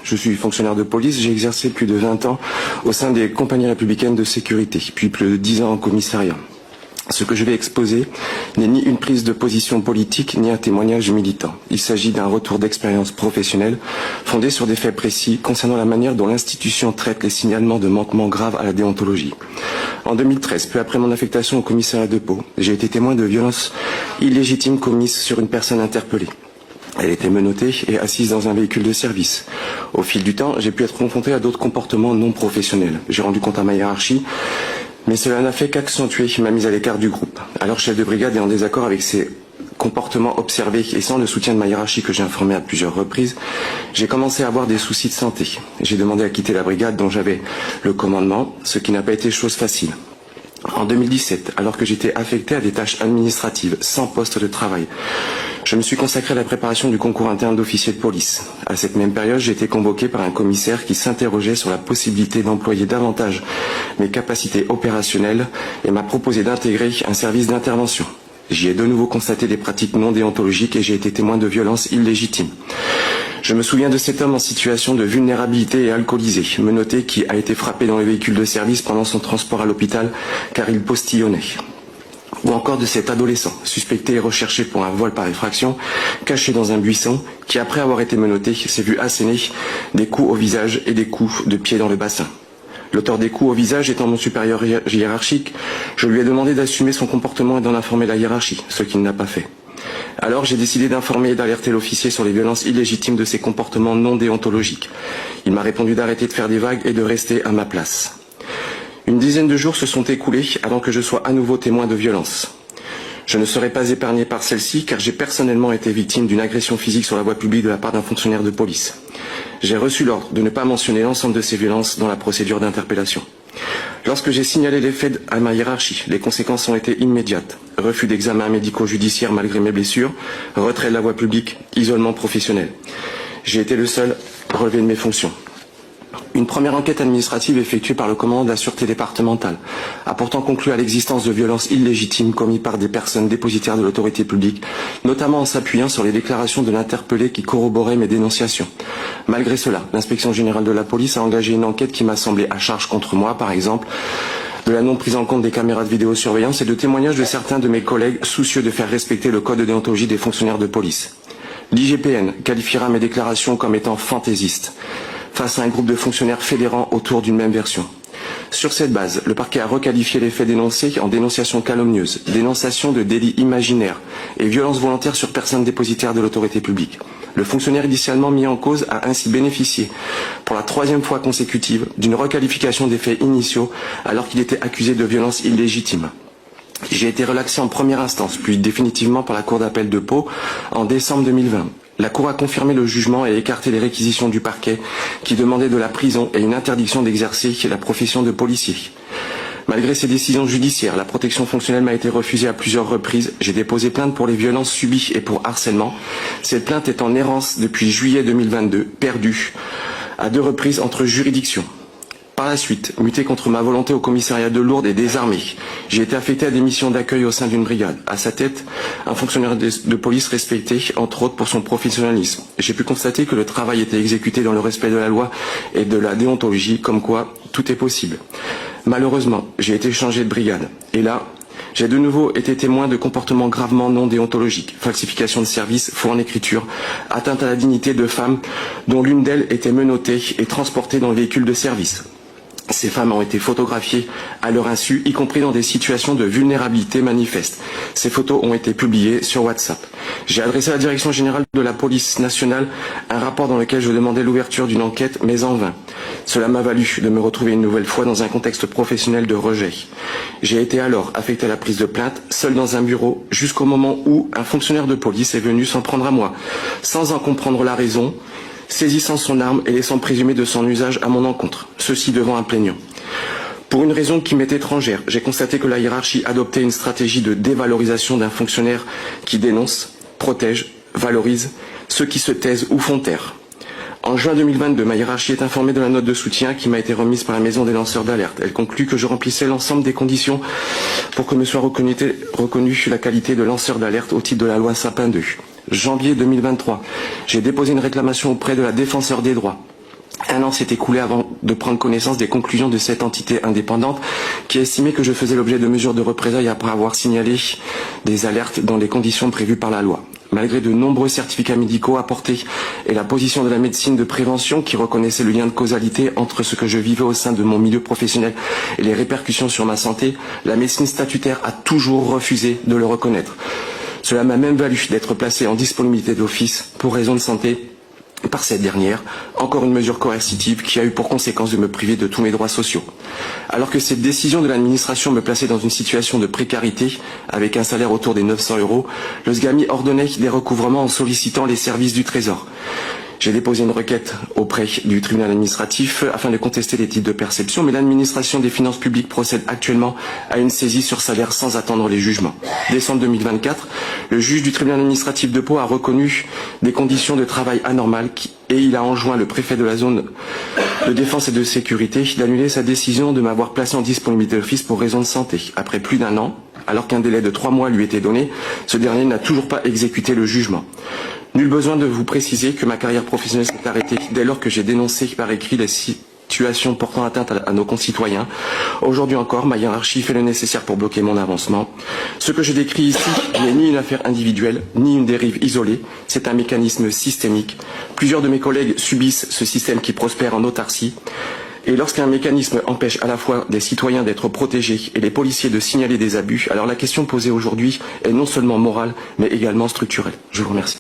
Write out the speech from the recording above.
Je suis fonctionnaire de police, j'ai exercé plus de 20 ans au sein des compagnies républicaines de sécurité, puis plus de 10 ans en commissariat. Ce que je vais exposer n'est ni une prise de position politique, ni un témoignage militant. Il s'agit d'un retour d'expérience professionnelle fondé sur des faits précis concernant la manière dont l'institution traite les signalements de manquements graves à la déontologie. En 2013, peu après mon affectation au commissariat de Pau, j'ai été témoin de violences illégitimes commises sur une personne interpellée. Elle était menottée et assise dans un véhicule de service. Au fil du temps, j'ai pu être confronté à d'autres comportements non professionnels. J'ai rendu compte à ma hiérarchie, mais cela n'a fait qu'accentuer ma mise à l'écart du groupe. Alors chef de brigade et en désaccord avec ces comportements observés et sans le soutien de ma hiérarchie que j'ai informé à plusieurs reprises, j'ai commencé à avoir des soucis de santé. J'ai demandé à quitter la brigade dont j'avais le commandement, ce qui n'a pas été chose facile. En 2017, alors que j'étais affecté à des tâches administratives sans poste de travail, je me suis consacré à la préparation du concours interne d'officier de police. À cette même période, j'ai été convoqué par un commissaire qui s'interrogeait sur la possibilité d'employer davantage mes capacités opérationnelles et m'a proposé d'intégrer un service d'intervention. J'y ai de nouveau constaté des pratiques non déontologiques et j'ai été témoin de violences illégitimes. Je me souviens de cet homme en situation de vulnérabilité et alcoolisé, menotté, qui a été frappé dans le véhicule de service pendant son transport à l'hôpital car il postillonnait. Ou encore de cet adolescent, suspecté et recherché pour un vol par effraction, caché dans un buisson, qui après avoir été menotté s'est vu asséner des coups au visage et des coups de pied dans le bassin. L'auteur des coups au visage étant mon supérieur hiérarchique, je lui ai demandé d'assumer son comportement et d'en informer la hiérarchie, ce qu'il n'a pas fait. Alors j'ai décidé d'informer et d'alerter l'officier sur les violences illégitimes de ses comportements non déontologiques. Il m'a répondu d'arrêter de faire des vagues et de rester à ma place. Une dizaine de jours se sont écoulés avant que je sois à nouveau témoin de violences. Je ne serai pas épargné par celle-ci car j'ai personnellement été victime d'une agression physique sur la voie publique de la part d'un fonctionnaire de police. J'ai reçu l'ordre de ne pas mentionner l'ensemble de ces violences dans la procédure d'interpellation. Lorsque j'ai signalé les faits à ma hiérarchie, les conséquences ont été immédiates. Refus d'examen médico-judiciaire malgré mes blessures, retrait de la voie publique, isolement professionnel. J'ai été le seul relevé de mes fonctions. Une première enquête administrative effectuée par le commandant de la sûreté départementale a pourtant conclu à l'existence de violences illégitimes commises par des personnes dépositaires de l'autorité publique, notamment en s'appuyant sur les déclarations de l'interpellé qui corroboraient mes dénonciations. Malgré cela, l'inspection générale de la police a engagé une enquête qui m'a semblé à charge contre moi, par exemple, de la non prise en compte des caméras de vidéosurveillance et de témoignages de certains de mes collègues soucieux de faire respecter le code de déontologie des fonctionnaires de police. L'IGPN qualifiera mes déclarations comme étant fantaisistes, face à un groupe de fonctionnaires fédérants autour d'une même version. Sur cette base, le parquet a requalifié les faits dénoncés en dénonciation calomnieuse, dénonciation de délits imaginaires et violence volontaire sur personnes dépositaires de l'autorité publique. Le fonctionnaire initialement mis en cause a ainsi bénéficié, pour la troisième fois consécutive, d'une requalification des faits initiaux alors qu'il était accusé de violences illégitimes. J'ai été relaxé en première instance, puis définitivement par la Cour d'appel de Pau en décembre 2020. La Cour a confirmé le jugement et écarté les réquisitions du parquet qui demandait de la prison et une interdiction d'exercer la profession de policier. Malgré ces décisions judiciaires, la protection fonctionnelle m'a été refusée à plusieurs reprises. J'ai déposé plainte pour les violences subies et pour harcèlement. Cette plainte est en errance depuis juillet 2022, perdue à 2 reprises entre juridictions. Par la suite, muté contre ma volonté au commissariat de Lourdes et désarmé, j'ai été affecté à des missions d'accueil au sein d'une brigade. À sa tête, un fonctionnaire de police respecté, entre autres pour son professionnalisme. J'ai pu constater que le travail était exécuté dans le respect de la loi et de la déontologie, comme quoi tout est possible. Malheureusement, j'ai été changé de brigade. Et là, j'ai de nouveau été témoin de comportements gravement non déontologiques, falsification de services, faux en écriture, atteinte à la dignité de femmes dont l'une d'elles était menottée et transportée dans le véhicule de service. Ces femmes ont été photographiées à leur insu, y compris dans des situations de vulnérabilité manifeste. Ces photos ont été publiées sur WhatsApp. J'ai adressé à la Direction générale de la police nationale un rapport dans lequel je demandais l'ouverture d'une enquête, mais en vain. Cela m'a valu de me retrouver une nouvelle fois dans un contexte professionnel de rejet. J'ai été alors affecté à la prise de plainte, seul dans un bureau, jusqu'au moment où un fonctionnaire de police est venu s'en prendre à moi, sans en comprendre la raison, saisissant son arme et laissant présumer de son usage à mon encontre, ceci devant un plaignant. Pour une raison qui m'est étrangère, j'ai constaté que la hiérarchie adoptait une stratégie de dévalorisation d'un fonctionnaire qui dénonce, protège, valorise ceux qui se taisent ou font taire. En juin 2022, ma hiérarchie est informée de la note de soutien qui m'a été remise par la maison des lanceurs d'alerte. Elle conclut que je remplissais l'ensemble des conditions pour que me soit reconnue la qualité de lanceur d'alerte au titre de la loi Sapin 2. Janvier 2023, j'ai déposé une réclamation auprès de la défenseur des droits. Un an s'est écoulé avant de prendre connaissance des conclusions de cette entité indépendante qui a estimé que je faisais l'objet de mesures de représailles après avoir signalé des alertes dans les conditions prévues par la loi. Malgré de nombreux certificats médicaux apportés et la position de la médecine de prévention qui reconnaissait le lien de causalité entre ce que je vivais au sein de mon milieu professionnel et les répercussions sur ma santé, la médecine statutaire a toujours refusé de le reconnaître. Cela m'a même valu d'être placé en disponibilité d'office pour raison de santé par cette dernière, encore une mesure coercitive qui a eu pour conséquence de me priver de tous mes droits sociaux. Alors que cette décision de l'administration me plaçait dans une situation de précarité, avec un salaire autour des 900 €, le SGAMI ordonnait des recouvrements en sollicitant les services du Trésor. J'ai déposé une requête auprès du tribunal administratif afin de contester les titres de perception, mais l'administration des finances publiques procède actuellement à une saisie sur salaire sans attendre les jugements. Décembre 2024, le juge du tribunal administratif de Pau a reconnu des conditions de travail anormales et il a enjoint le préfet de la zone de défense et de sécurité d'annuler sa décision de m'avoir placé en disponibilité d'office pour raison de santé. Après plus d'un an, alors qu'un délai de 3 mois lui était donné, ce dernier n'a toujours pas exécuté le jugement. Nul besoin de vous préciser que ma carrière professionnelle s'est arrêtée dès lors que j'ai dénoncé par écrit les situations portant atteinte à nos concitoyens. Aujourd'hui encore, ma hiérarchie fait le nécessaire pour bloquer mon avancement. Ce que je décris ici n'est ni une affaire individuelle, ni une dérive isolée. C'est un mécanisme systémique. Plusieurs de mes collègues subissent ce système qui prospère en autarcie. Et lorsqu'un mécanisme empêche à la fois les citoyens d'être protégés et les policiers de signaler des abus, alors la question posée aujourd'hui est non seulement morale, mais également structurelle. Je vous remercie.